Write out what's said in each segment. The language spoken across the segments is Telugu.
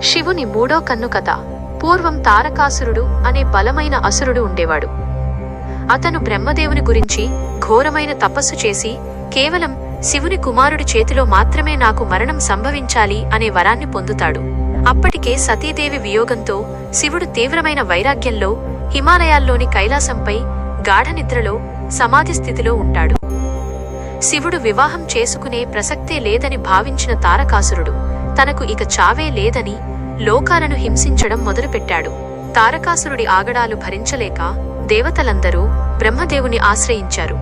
శివుని మూడో కన్ను కథ. పూర్వం తారకాసురుడు అనే బలమైన అసురుడు ఉండేవాడు. అతను బ్రహ్మదేవుని గురించి ఘోరమైన తపస్సు చేసి కేవలం శివుని కుమారుడి చేతిలో మాత్రమే నాకు మరణం సంభవించాలి అనే వరాన్ని పొందుతాడు. అప్పటికే సతీదేవి వియోగంతో శివుడు తీవ్రమైన వైరాగ్యంలో హిమాలయాల్లోని కైలాసంపై గాఢనిద్రలో సమాధి స్థితిలో ఉంటాడు. శివుడు వివాహం చేసుకునే ప్రసక్తే లేదని భావించిన తారకాసురుడు తనకు ఇక చావే లేదని లోకాలను హింసించడం మొదలుపెట్టాడు. తారకాసురుడి ఆగడాలు భరించలేక దేవతలందరూ బ్రహ్మదేవుని ఆశ్రయించారు.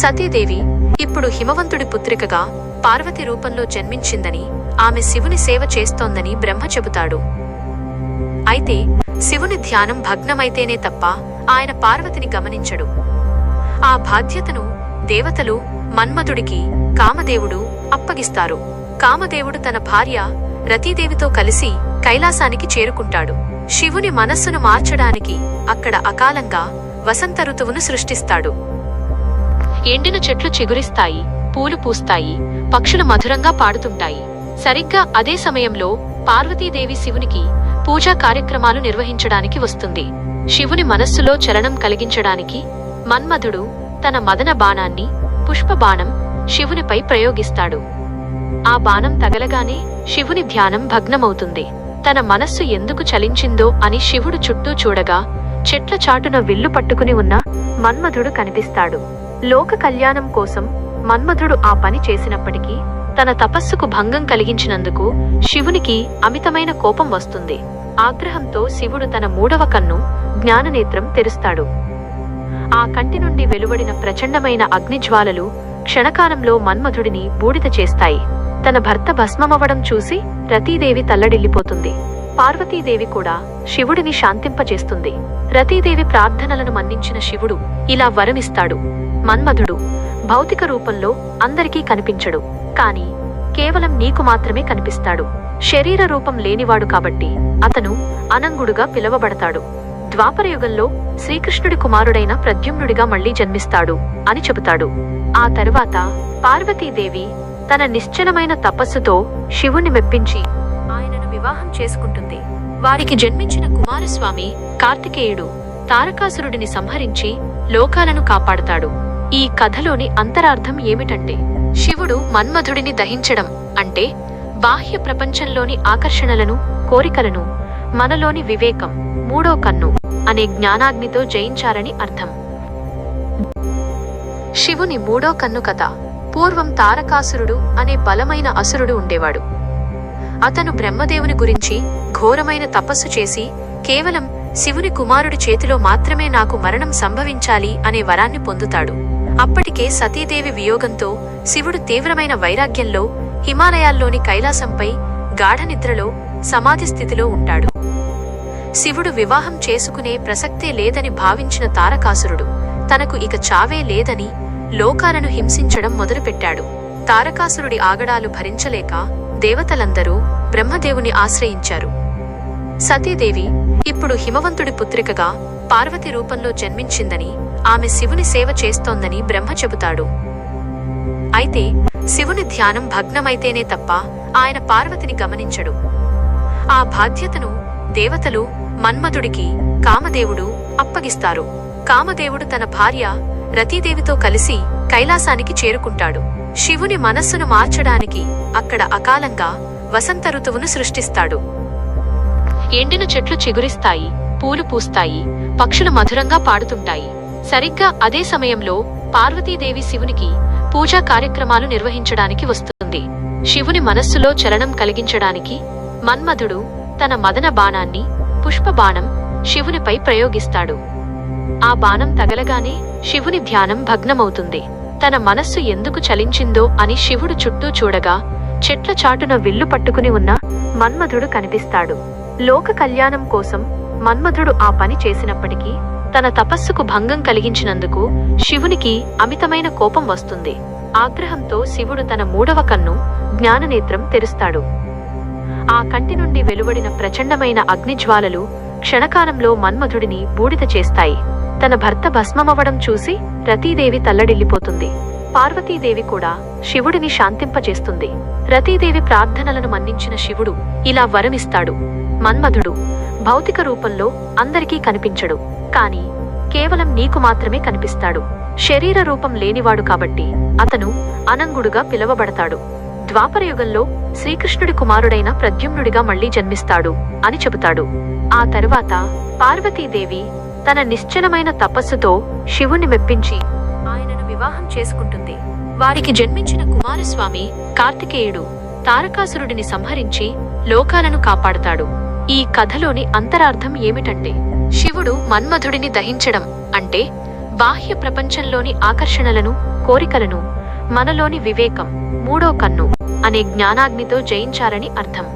సతీదేవి ఇప్పుడు హిమవంతుడి పుత్రికగా పార్వతి రూపంలో జన్మించిందని, ఆమె శివుని సేవ చేస్తోందని బ్రహ్మ చెబుతాడు. అయితే శివుని ధ్యానం భగ్నమైతేనే తప్ప ఆయన పార్వతిని గమనించడు. ఆ బాధ్యతను దేవతలు మన్మధుడికి కామదేవుడు అప్పగిస్తారు. కామదేవుడు తన భార్య రతీదేవితో కలిసి కైలాసానికి చేరుకుంటాడు. శివుని మనస్సును మార్చడానికి అక్కడ అకాలంగా వసంత ఋతువును సృష్టిస్తాడు. ఎండిన చెట్లు చిగురిస్తాయి, పూలు పూస్తాయి, పక్షులు మధురంగా పాడుతుంటాయి. సరిగ్గా అదే సమయంలో పార్వతీదేవి శివునికి పూజా కార్యక్రమాలు నిర్వహించడానికి వస్తుంది. శివుని మనస్సులో చలనం కలిగించడానికి మన్మధుడు తన మదన బాణాన్ని పుష్పబాణం శివునిపై ప్రయోగిస్తాడు. ఆ బాణం తగలగానే శివుని ధ్యానం భగ్నమవుతుంది. తన మనస్సు ఎందుకు చలించిందో అని శివుడు చుట్టూ చూడగా చెట్ల చాటున విల్లు పట్టుకుని ఉన్న మన్మధుడు కనిపిస్తాడు. లోక కళ్యాణం కోసం మన్మధుడు ఆ పని చేసినప్పటికీ తన తపస్సుకు భంగం కలిగించినందుకు శివునికి అమితమైన కోపం వస్తుంది. ఆగ్రహంతో శివుడు తన మూడవ కన్ను జ్ఞాననేత్రం తెరుస్తాడు. ఆ కంటి నుండి వెలువడిన ప్రచండమైన అగ్నిజ్వాలలు క్షణకాలంలో మన్మధుడిని బూడిద చేస్తాయి. తన భర్త భస్మమవడం చూసి రతీదేవి తల్లడిల్లిపోతుంది. పార్వతీదేవి కూడా శివుడిని శాంతింపజేస్తుంది. రతీదేవి ప్రార్థనలను మన్నించిన శివుడు ఇలా వరమిస్తాడు: మన్మధుడు భౌతిక రూపంలో అందరికీ కనిపించడు, కాని కేవలం నీకు మాత్రమే కనిపిస్తాడు. శరీర రూపం లేనివాడు కాబట్టి అతను అనంగుడుగా పిలువబడతాడు. ద్వాపరయుగంలో శ్రీకృష్ణుడి కుమారుడైన ప్రద్యుమ్నుడిగా మళ్లీ జన్మిస్తాడు అని చెబుతాడు. ఆ తరువాత పార్వతీదేవి తన నిశ్చలమైన తపస్సుతో శివుణ్ణి మెప్పించి ఆయనను వివాహం చేసుకుంటుంది. వారికి జన్మించిన కుమారస్వామి కార్తికేయుడు తారకాసురుడిని సంహరించి లోకాలను కాపాడుతాడు. ఈ కథలోని అంతరార్థం ఏమిటంటే, శివుడు మన్మధుడిని దహించడం అంటే బాహ్య ప్రపంచంలోని ఆకర్షణలను, కోరికలను మనలోని వివేకం, మూడో కన్ను అనే జ్ఞానాగ్నితో జయించాలని అర్థం. శివుని మూడో కన్ను కథ. పూర్వం తారకాసురుడు అనే బలమైన అసురుడు ఉండేవాడు. అతను బ్రహ్మదేవుని గురించి ఘోరమైన తపస్సు చేసి కేవలం శివుని కుమారుడి చేతిలో మాత్రమే నాకు మరణం సంభవించాలి అనే వరాన్ని పొందుతాడు. అప్పటికే సతీదేవి వియోగంతో శివుడు తీవ్రమైన వైరాగ్యంలో హిమాలయాల్లోని కైలాసంపై గాఢనిద్రలో సమాధి స్థితిలో ఉంటాడు. శివుడు వివాహం చేసుకునే ప్రసక్తే లేదని భావించిన తారకాసురుడు తనకు ఇక చావే లేదని లోకాలను హింసించడం మొదలుపెట్టాడు. తారకాసురుడి ఆగడాలు భరించలేక దేవతలందరూ బ్రహ్మదేవుని ఆశ్రయించారు. సతీదేవి ఇప్పుడు హిమవంతుడి పుత్రికగా పార్వతి రూపంలో జన్మించిందని, ఆమె శివుని సేవ చేస్తోందని బ్రహ్మ చెబుతాడు. అయితే శివుని ధ్యానం భగ్నమైతేనే తప్ప ఆయన పార్వతిని గమనించడు. ఆ బాధ్యతను దేవతలు మన్మధుడికి కామదేవుడు అప్పగిస్తారు. కామదేవుడు తన భార్య రతీదేవితో కలిసి కైలాసానికి చేరుకుంటాడు. శివుని మనస్సును మార్చడానికి అక్కడ అకాలంగా వసంత ఋతువును సృష్టిస్తాడు. ఎండిన చెట్లు చిగురిస్తాయి, పూలు పూస్తాయి, పక్షులు మధురంగా పాడుతుంటాయి. సరిగ్గా అదే సమయంలో పార్వతీదేవి శివునికి పూజా కార్యక్రమాలు నిర్వహించడానికి వస్తుంది. శివుని మనస్సులో చలనం కలిగించడానికి మన్మధుడు తన మదన బాణాన్ని పుష్పబాణం శివునిపై ప్రయోగిస్తాడు. ఆ బాణం తగలగానే శివుని ధ్యానం భగ్నమవుతుంది. తన మనస్సు ఎందుకు చలించిందో అని శివుడు చుట్టూ చూడగా చెట్ల చాటున విల్లు పట్టుకుని ఉన్న మన్మధుడు కనిపిస్తాడు. లోక కళ్యాణం కోసం మన్మధుడు ఆ పని చేసినప్పటికీ తన తపస్సుకు భంగం కలిగించినందుకు శివునికి అమితమైన కోపం వస్తుంది. ఆగ్రహంతో శివుడు తన మూడవ కన్ను జ్ఞాననేత్రం తెరుస్తాడు. ఆ కంటి నుండి వెలువడిన ప్రచండమైన అగ్నిజ్వాలలు క్షణకాలంలో మన్మధుడిని బూడిద చేస్తాయి. తన భర్త భస్మమవడం చూసి రతీదేవి తల్లడిల్లిపోతుంది. పార్వతీదేవి కూడా శివుడిని శాంతింపజేస్తుంది. రతీదేవి ప్రార్థనలను మన్నించిన శివుడు ఇలా వరమిస్తాడు. మన్మధుడు భౌతిక రూపంలో అందరికీ కనిపించడు, కాని కేవలం నీకు మాత్రమే కనిపిస్తాడు. శరీర రూపం లేనివాడు కాబట్టి అతను అనంగుడుగా పిలువబడతాడు. ద్వాపరయుగంలో శ్రీకృష్ణుడి కుమారుడైన ప్రద్యుమ్నుడిగా మళ్లీ జన్మిస్తాడు అని చెబుతాడు. ఆ తరువాత పార్వతీదేవి తన నిశ్చలమైన తపస్సుతో శివుణ్ణి మెప్పించి ఆయనను వివాహం చేసుకుంటుంది. వారికి జన్మించిన కుమారస్వామి కార్తికేయుడు తారకాసురుడిని సంహరించి లోకాలను కాపాడుతాడు. ఈ కథలోని అంతరార్థం ఏమిటంటే, శివుడు మన్మధుడిని దహించడం అంటే బాహ్య ప్రపంచంలోని ఆకర్షణలను, కోరికలను మనలోని వివేకం, మూడో కన్ను అనే జ్ఞానాగ్నితో జయించారని అర్థం.